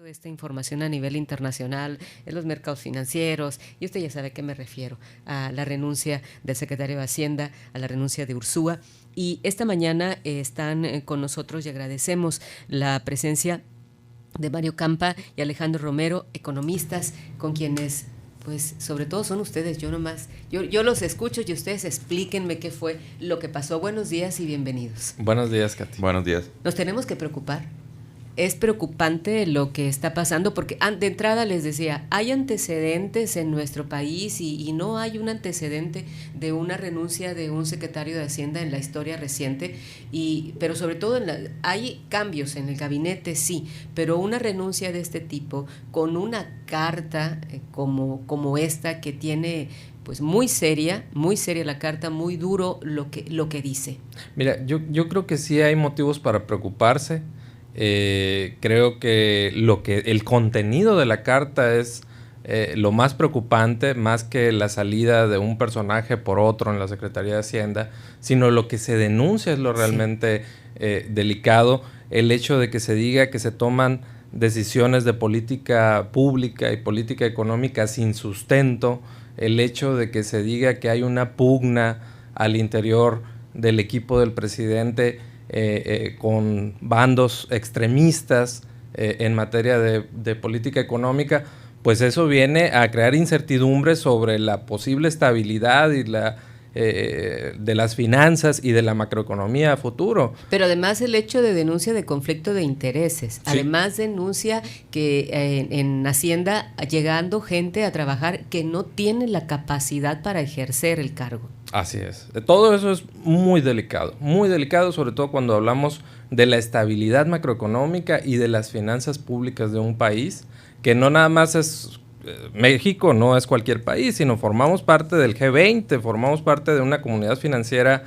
Esta información a nivel internacional, en los mercados financieros, y usted ya sabe a qué me refiero, a la renuncia del secretario de Hacienda, a la renuncia de Ursúa. Y esta mañana están con nosotros y agradecemos la presencia de Mario Campa y Alejandro Romero, economistas, con quienes, pues, sobre todo son ustedes, yo los escucho y ustedes explíquenme qué fue lo que pasó. Buenos días y bienvenidos. Buenos días, Katy. Buenos días. Nos tenemos que preocupar. Es preocupante lo que está pasando porque de entrada les decía, hay antecedentes en nuestro país y no hay un antecedente de una renuncia de un secretario de Hacienda en la historia reciente, pero sobre todo hay cambios en el gabinete, sí, pero una renuncia de este tipo con una carta como esta que tiene pues muy seria la carta, muy duro lo que dice. Mira, yo creo que sí hay motivos para preocuparse. Creo que el contenido de la carta es lo más preocupante, más que la salida de un personaje por otro en la Secretaría de Hacienda, sino lo que se denuncia es lo realmente delicado. El hecho de que se diga que se toman decisiones de política pública y política económica sin sustento, el hecho de que se diga que hay una pugna al interior del equipo del presidente con bandos extremistas en materia de política económica, pues eso viene a crear incertidumbre sobre la posible estabilidad y de las finanzas y de la macroeconomía a futuro. Pero además el hecho de denuncia de conflicto de intereses, sí. Además denuncia que en Hacienda llegando gente a trabajar que no tiene la capacidad para ejercer el cargo. Así es. Todo eso es muy delicado, sobre todo cuando hablamos de la estabilidad macroeconómica y de las finanzas públicas de un país, que no nada más es México, no es cualquier país, sino formamos parte del G20, formamos parte de una comunidad financiera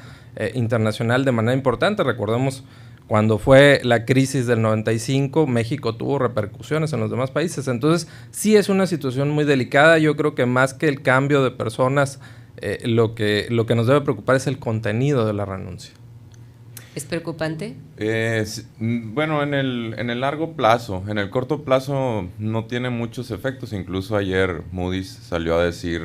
internacional de manera importante. Recordemos cuando fue la crisis del 95, México tuvo repercusiones en los demás países. Entonces, sí es una situación muy delicada. Yo creo que más que el cambio de personas, lo que nos debe preocupar es el contenido de la renuncia. ¿Es preocupante? Bueno, en el largo plazo. En el corto plazo no tiene muchos efectos. Incluso ayer Moody's salió a decir,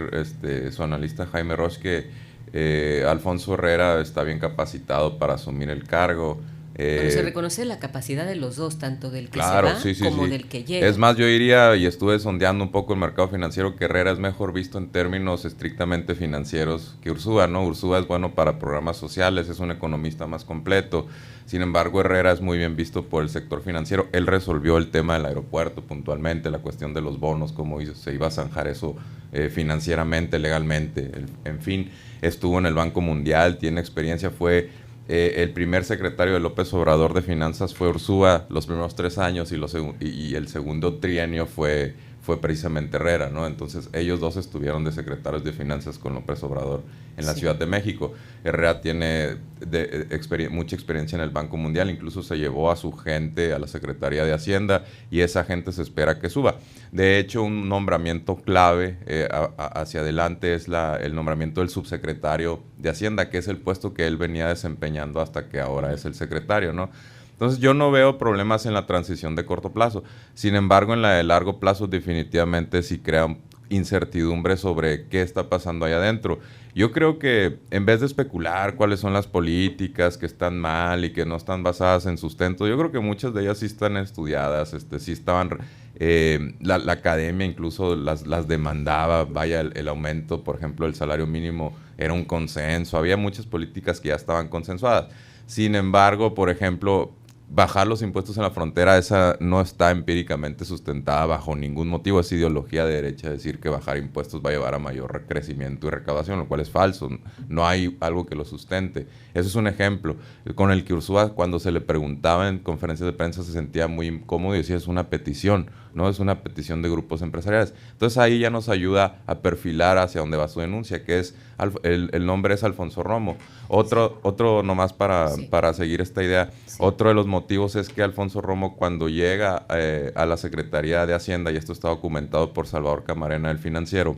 su analista Jaime Roche, que Alfonso Herrera está bien capacitado para asumir el cargo. Pero se reconoce la capacidad de los dos, tanto del que claro, se va sí, como del que llega. Es más, yo diría, y estuve sondeando un poco el mercado financiero, que Herrera es mejor visto en términos estrictamente financieros que Ursúa, ¿no? Ursúa es bueno para programas sociales, es un economista más completo. Sin embargo, Herrera es muy bien visto por el sector financiero. Él resolvió el tema del aeropuerto puntualmente, la cuestión de los bonos, cómo se iba a zanjar eso financieramente, legalmente. En fin, estuvo en el Banco Mundial, tiene experiencia, fue... el primer secretario de López Obrador de Finanzas fue Ursúa los primeros 3 años y el segundo trienio fue precisamente Herrera, ¿no? Entonces ellos dos estuvieron de secretarios de Finanzas con López Obrador en la Ciudad de México. Herrera tiene mucha experiencia en el Banco Mundial, incluso se llevó a su gente a la Secretaría de Hacienda y esa gente se espera que suba. De hecho, un nombramiento clave hacia adelante es el nombramiento del subsecretario de Hacienda, que es el puesto que él venía desempeñando hasta que ahora es el secretario, ¿no? Entonces yo no veo problemas en la transición de corto plazo. Sin embargo, en la de largo plazo definitivamente sí crea incertidumbre sobre qué está pasando ahí adentro. Yo creo que en vez de especular cuáles son las políticas que están mal y que no están basadas en sustento, yo creo que muchas de ellas sí están estudiadas, sí estaban... la academia incluso las demandaba, vaya, el aumento, por ejemplo, del salario mínimo era un consenso, había muchas políticas que ya estaban consensuadas. Sin embargo, por ejemplo... bajar los impuestos en la frontera, esa no está empíricamente sustentada bajo ningún motivo. Es ideología de derecha decir que bajar impuestos va a llevar a mayor crecimiento y recaudación, lo cual es falso. No hay algo que lo sustente. Eso es un ejemplo con el que Ursúa, cuando se le preguntaba en conferencias de prensa, se sentía muy incómodo y decía, es una petición, ¿no? Es una petición de grupos empresariales. Entonces ahí ya nos ayuda a perfilar hacia dónde va su denuncia, que es, el nombre es Alfonso Romo. Otro nomás para seguir esta idea, otro de los motivos es que Alfonso Romo, cuando llega a la Secretaría de Hacienda, y esto está documentado por Salvador Camarena del Financiero,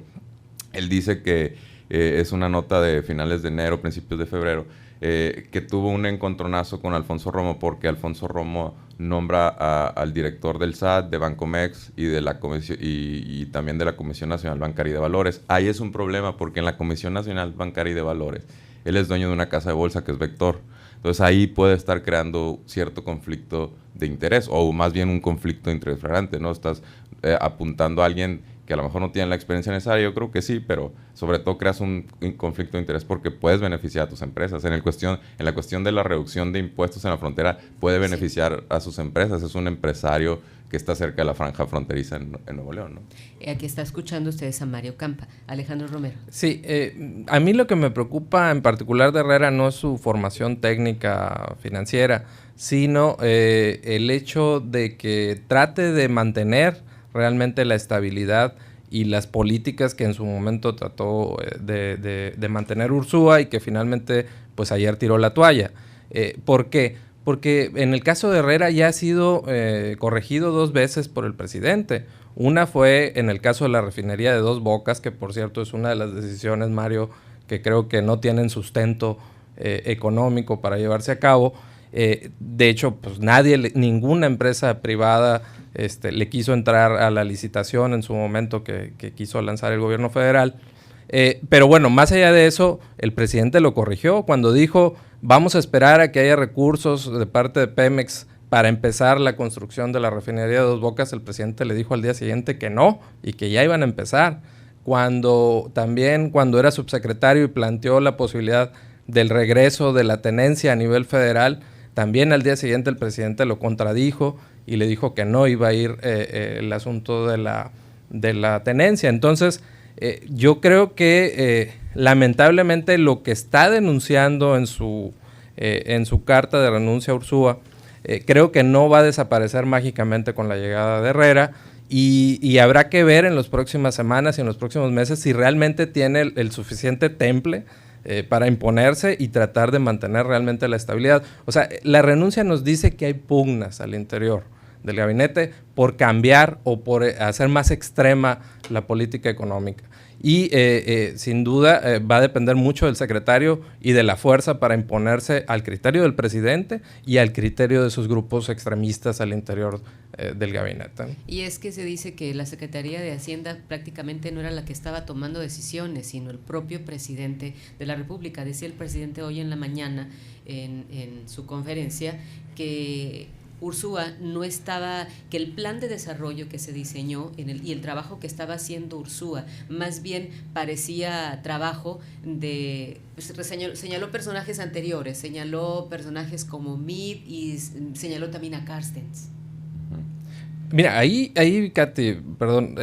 él dice que es una nota de finales de enero, principios de febrero, que tuvo un encontronazo con Alfonso Romo, porque Alfonso Romo nombra al director del SAT, de Bancomex y de la comisión, y también de la Comisión Nacional Bancaria y de Valores. Ahí es un problema, porque en la Comisión Nacional Bancaria y de Valores, él es dueño de una casa de bolsa que es Vector. Entonces ahí puede estar creando cierto conflicto de interés, o más bien un conflicto de interés flagrante, ¿no? Estás apuntando a alguien que a lo mejor no tiene la experiencia necesaria, yo creo que sí, pero sobre todo creas un conflicto de interés porque puedes beneficiar a tus empresas. En la cuestión de la reducción de impuestos en la frontera, puede beneficiar a sus empresas. Es un empresario que está cerca de la franja fronteriza en Nuevo León, ¿no? Aquí está escuchando ustedes a Mario Campa. Alejandro Romero. Sí, a mí lo que me preocupa en particular de Herrera no es su formación técnica financiera, sino el hecho de que trate de mantener realmente la estabilidad y las políticas que en su momento trató de mantener Ursúa y que finalmente pues ayer tiró la toalla. ¿Por qué? Porque en el caso de Herrera ya ha sido corregido 2 veces por el presidente. Una fue en el caso de la refinería de Dos Bocas, que por cierto es una de las decisiones, Mario, que creo que no tienen sustento económico para llevarse a cabo. De hecho, pues ninguna empresa privada le quiso entrar a la licitación en su momento que quiso lanzar el gobierno federal. Pero bueno, más allá de eso, el presidente lo corrigió cuando dijo: vamos a esperar a que haya recursos de parte de Pemex para empezar la construcción de la refinería de Dos Bocas. El presidente le dijo al día siguiente que no y que ya iban a empezar. Cuando era subsecretario y planteó la posibilidad del regreso de la tenencia a nivel federal, también al día siguiente el presidente lo contradijo y le dijo que no iba a ir el asunto de la tenencia. Entonces, yo creo que lamentablemente lo que está denunciando en su carta de renuncia a Ursúa, creo que no va a desaparecer mágicamente con la llegada de Herrera, y habrá que ver en las próximas semanas y en los próximos meses si realmente tiene el suficiente temple para imponerse y tratar de mantener realmente la estabilidad. O sea, la renuncia nos dice que hay pugnas al interior del gabinete por cambiar o por hacer más extrema la política económica. Y sin duda va a depender mucho del secretario y de la fuerza para imponerse al criterio del presidente y al criterio de sus grupos extremistas al interior del gabinete. Y es que se dice que la Secretaría de Hacienda prácticamente no era la que estaba tomando decisiones, sino el propio presidente de la República. Decía el presidente hoy en la mañana en su conferencia que Ursúa no estaba, que el plan de desarrollo que se diseñó y el trabajo que estaba haciendo Ursúa más bien parecía trabajo de, pues, señaló personajes anteriores, señaló personajes como Meade y señaló también a Carstens. Mira, ahí Katy, perdón,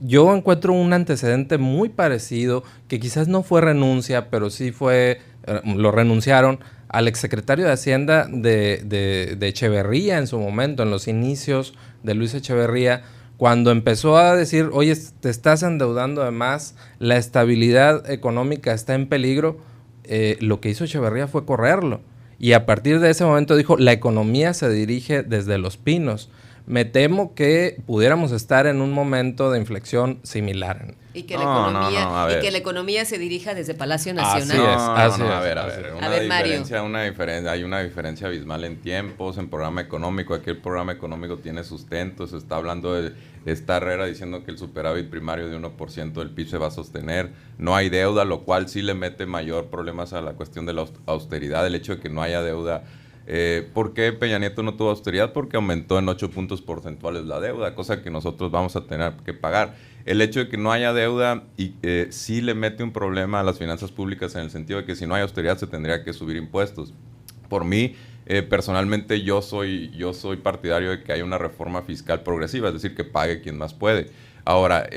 yo encuentro un antecedente muy parecido, que quizás no fue renuncia, pero sí fue, lo renunciaron al exsecretario de Hacienda de Echeverría en su momento, en los inicios de Luis Echeverría, cuando empezó a decir: oye, te estás endeudando de más, la estabilidad económica está en peligro. Lo que hizo Echeverría fue correrlo. Y a partir de ese momento dijo: la economía se dirige desde Los Pinos. Me temo que pudiéramos estar en un momento de inflexión similar. Y que la economía se dirija desde Palacio Nacional. Así es. A ver, Mario. Hay una diferencia abismal en tiempos, en programa económico. Aquí el programa económico tiene sustento. Se está hablando de esta Herrera diciendo que el superávit primario de 1% del PIB se va a sostener. No hay deuda, lo cual sí le mete mayor problemas a la cuestión de la austeridad. El hecho de que no haya deuda. ¿Por qué Peña Nieto no tuvo austeridad? Porque aumentó en 8 puntos porcentuales la deuda, cosa que nosotros vamos a tener que pagar. El hecho de que no haya deuda sí le mete un problema a las finanzas públicas, en el sentido de que si no hay austeridad se tendría que subir impuestos. Por mí, personalmente, yo soy partidario de que haya una reforma fiscal progresiva, es decir, que pague quien más puede. Ahora,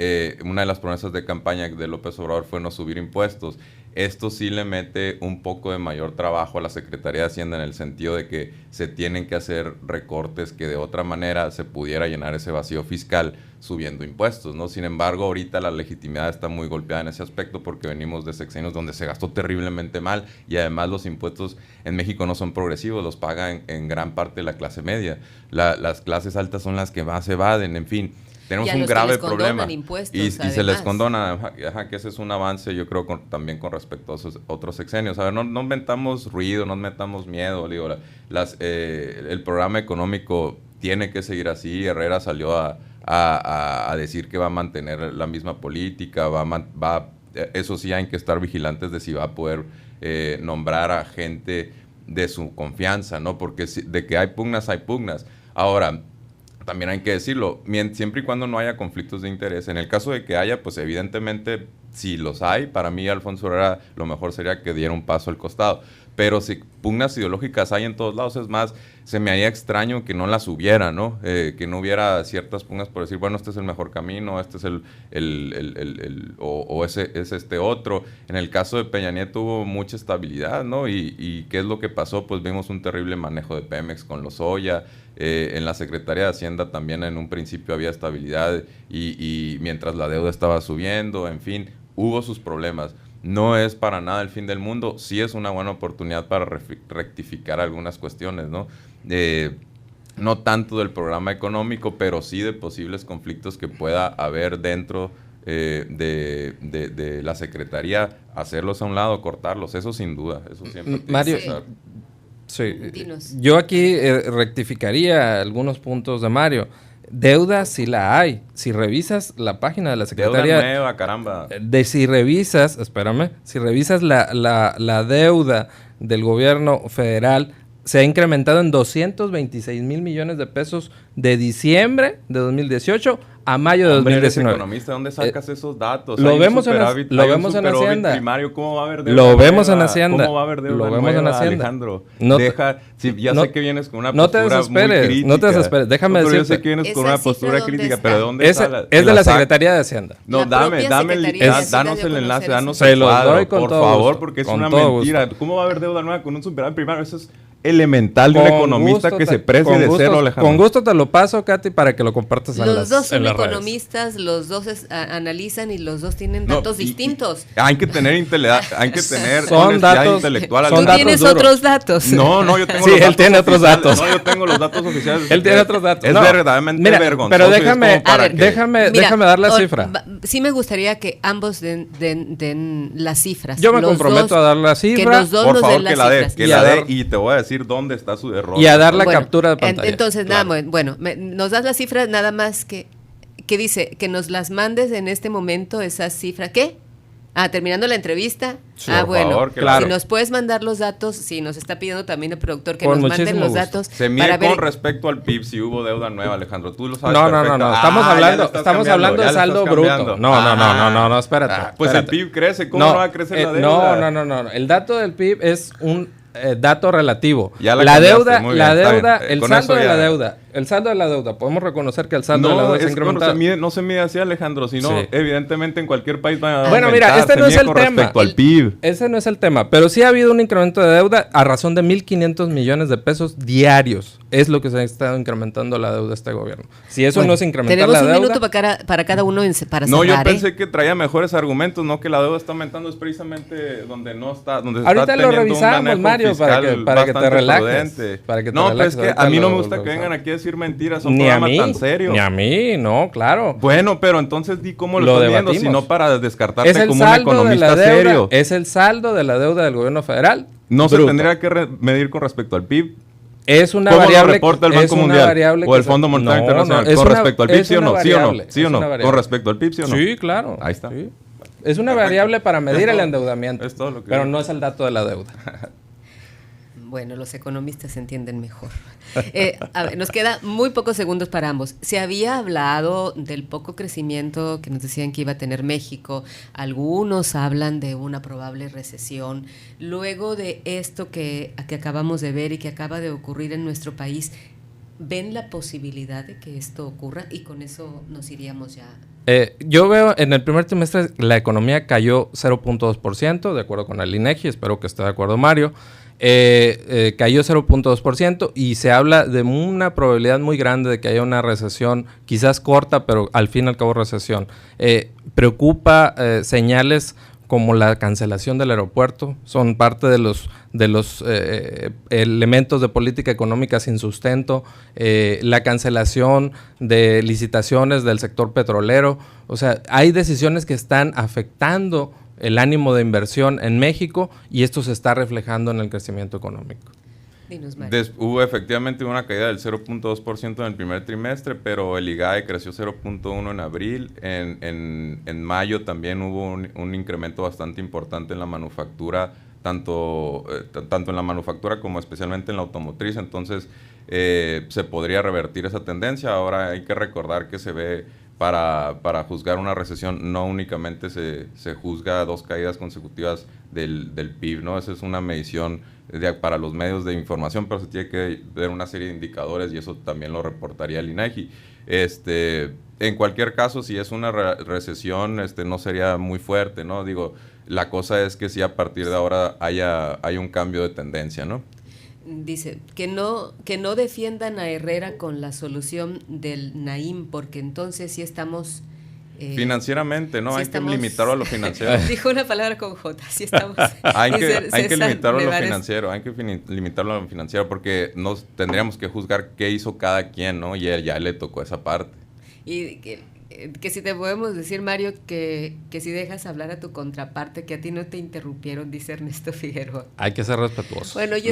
una de las promesas de campaña de López Obrador fue no subir impuestos. Esto sí le mete un poco de mayor trabajo a la Secretaría de Hacienda, en el sentido de que se tienen que hacer recortes que de otra manera se pudiera llenar ese vacío fiscal subiendo impuestos, ¿no? Sin embargo, ahorita la legitimidad está muy golpeada en ese aspecto, porque venimos de sexenios donde se gastó terriblemente mal, y además los impuestos en México no son progresivos, los paga en gran parte la clase media. Las clases altas son las que más evaden, en fin. tenemos un grave problema. Y se les condona, que ese es un avance, yo creo, también con respecto a esos otros sexenios. A ver, no inventamos ruido, no inventamos miedo. Digo, el programa económico tiene que seguir así. Herrera salió a decir que va a mantener la misma política, eso sí, hay que estar vigilantes de si va a poder nombrar a gente de su confianza, ¿no? Porque de que hay pugnas, hay pugnas. Ahora, también hay que decirlo, siempre y cuando no haya conflictos de interés. En el caso de que haya, pues evidentemente, si los hay, para mí Alfonso Herrera lo mejor sería que diera un paso al costado. Pero si pugnas ideológicas hay en todos lados, es más, se me haría extraño que no las hubiera, ¿no? Que no hubiera ciertas pugnas por decir, bueno, este es el mejor camino, este es es este otro. En el caso de Peña Nieto hubo mucha estabilidad, ¿no? Y ¿qué es lo que pasó? Pues vimos un terrible manejo de Pemex con Lozoya. En la Secretaría de Hacienda también en un principio había estabilidad y mientras la deuda estaba subiendo, en fin, hubo sus problemas. No es para nada el fin del mundo, sí es una buena oportunidad para rectificar algunas cuestiones, ¿no? No tanto del programa económico, pero sí de posibles conflictos que pueda haber dentro de la Secretaría, hacerlos a un lado, cortarlos, eso sin duda, eso siempre. Mario, sí. Yo aquí rectificaría algunos puntos de Mario. Deuda sí la hay. Si revisas la página de la Secretaría... Deuda nueva, caramba. Si revisas la deuda del gobierno federal, se ha incrementado en 226 mil millones de pesos de diciembre de 2018 a mayo de 2019. Eres economista, ¿dónde sacas esos datos? Lo vemos en Hacienda. Primario, ¿cómo va a haber deuda? Lo vemos en Hacienda. ¿Cómo va a haber deuda? Lo vemos en Hacienda. Alejandro, sé que vienes con una postura muy crítica. No te desesperes, déjame decirte. Yo sé que vienes con una postura crítica, pero ¿de dónde está? Es de la Secretaría de Hacienda. No, danos el enlace, danos el cuadro, por favor, porque es una mentira. ¿Cómo va a haber deuda nueva con un superávit primario? Eso es elemental de un economista que se precie de cero, Alejandro. Con gusto te lo paso, Katy, para que lo compartas en las redes. Los dos son economistas, los dos analizan y los dos tienen datos distintos. Hay que tener son datos intelectual. Tú tienes otros datos. No, yo tengo los datos. Sí, él tiene otros datos. No, yo tengo los datos oficiales. Él tiene otros datos. Es verdaderamente vergonzoso. Pero déjame dar la cifra. Sí me gustaría que ambos den las cifras. Yo me comprometo a dar la cifra. Que los dos por nos favor, den las cifras. que la dé y te voy a decir dónde está su error. Y a dar la captura de pantalla. Entonces, nos das las cifras, nada más que dice que nos las mandes en este momento, esas cifras. ¿Qué? Terminando la entrevista. Sí, por favor, claro. Si nos puedes mandar los datos, si nos está pidiendo también el productor que nos manden los datos. Se mide con respecto al PIB si hubo deuda nueva, Alejandro. Tú lo sabes. No. Estamos hablando de saldo bruto. No, espérate. Pues el PIB crece. ¿Cómo no va a crecer la deuda? No. El dato del PIB es un dato relativo. La deuda, el saldo de la deuda, podemos reconocer que el saldo de la deuda se ha incrementado. No se mide así, Alejandro, sino evidentemente en cualquier país va a Bueno, mira, este no es el tema. Respecto al PIB. Ese no es el tema, pero sí ha habido un incremento de deuda a razón de 1.500 millones de pesos diarios. Es lo que se ha estado incrementando la deuda de este gobierno. Si eso no es incrementar la deuda... Tenemos un minuto para cada uno para cerrar. No, yo pensé que traía mejores argumentos, no que la deuda está aumentando, es precisamente donde no está, donde se ahorita está lo revisamos, Mario, para que te relajes. No, pero es que a mí no me gusta que vengan aquí a decir mentiras, un programa tan serio. Ni a mí, no, claro. Bueno, pero entonces di cómo lo estás viendo, si no para descartarte como un economista serio. Es el saldo de la deuda del gobierno federal. No se tendría que medir con respecto al PIB. Es una ¿Cómo variable. lo reporta el Banco Mundial o el Fondo Monetario Internacional? ¿Con respecto al PIB, sí o no? ¿Sí o no? ¿Con respecto al PIB, sí o no? Sí, claro. Ahí está. Sí. Es una variable para medir el endeudamiento. Es todo lo que pero no es el dato de la deuda. Bueno, los economistas entienden mejor. A ver, nos queda muy pocos segundos para ambos. Se había hablado del poco crecimiento que nos decían que iba a tener México. Algunos hablan de una probable recesión. Luego de esto que acabamos de ver y que acaba de ocurrir en nuestro país, ¿ven la posibilidad de que esto ocurra? Y con eso nos iríamos ya. Yo veo en el primer trimestre la economía cayó 0.2%, de acuerdo con el INEGI, espero que esté de acuerdo Mario. Cayó 0.2% y se habla de una probabilidad muy grande de que haya una recesión, quizás corta, pero al fin y al cabo recesión. Preocupa señales como la cancelación del aeropuerto, son parte de los elementos de política económica sin sustento, la cancelación de licitaciones del sector petrolero. O sea, hay decisiones que están afectando el ánimo de inversión en México y esto se está reflejando en el crecimiento económico. Hubo efectivamente una caída del 0.2% en el primer trimestre, pero el IGAE creció 0.1% en abril. En mayo también hubo un incremento bastante importante en la manufactura, tanto en la manufactura como especialmente en la automotriz. Entonces se podría revertir esa tendencia. Ahora hay que recordar que se ve para juzgar una recesión no únicamente se juzga 2 caídas consecutivas del PIB, ¿no? Esa es una medición para los medios de información, pero se tiene que ver una serie de indicadores y eso también lo reportaría el INEGI. En cualquier caso, si es una recesión, no sería muy fuerte, ¿no? Digo, la cosa es que si a partir de ahora haya un cambio de tendencia, ¿no? Dice, que no defiendan a Herrera con la solución del Naim, porque entonces sí estamos... financieramente, ¿no? Sí hay estamos, que limitarlo a lo financiero. Dijo una palabra con J, sí estamos... hay que limitarlo a lo financiero, limitarlo a lo financiero, porque tendríamos que juzgar qué hizo cada quien, ¿no? Y él ya le tocó esa parte. Y que si te podemos decir, Mario, que si dejas hablar a tu contraparte, que a ti no te interrumpieron, dice Ernesto Figueroa. Hay que ser respetuosos. Bueno, y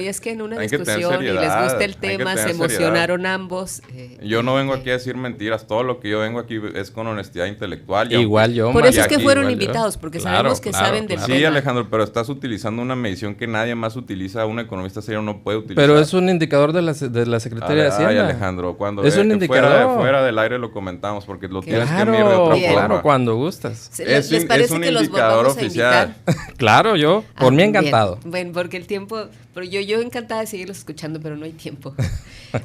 es que en una discusión y les gusta el tema, se emocionaron ambos. Yo no vengo aquí a decir mentiras, todo lo que yo vengo aquí es con honestidad intelectual. Igual yo. Por eso es que fueron invitados, porque sabemos que saben del tema. Sí, Alejandro, pero estás utilizando una medición que nadie más utiliza, un economista serio no puede utilizar. Pero es un indicador de la Secretaría de Hacienda. Ay, Alejandro, cuando es un indicador. Fuera del aire lo comentamos, porque lo tienes que medir de otra forma. Claro, cuando gustas. ¿Les parece un que los indicador vamos oficial. A invitar? Claro, yo, por mí encantado. Bien. Bueno, porque el tiempo, pero yo encantada de seguirlos escuchando, pero no hay tiempo.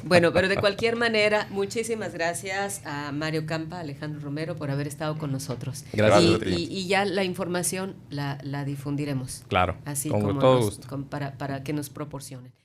Bueno, pero de cualquier manera, muchísimas gracias a Mario Campa, Alejandro Romero, por haber estado con nosotros. Gracias. Y ya la información la difundiremos. Claro, así con como todo gusto. para que nos proporcionen.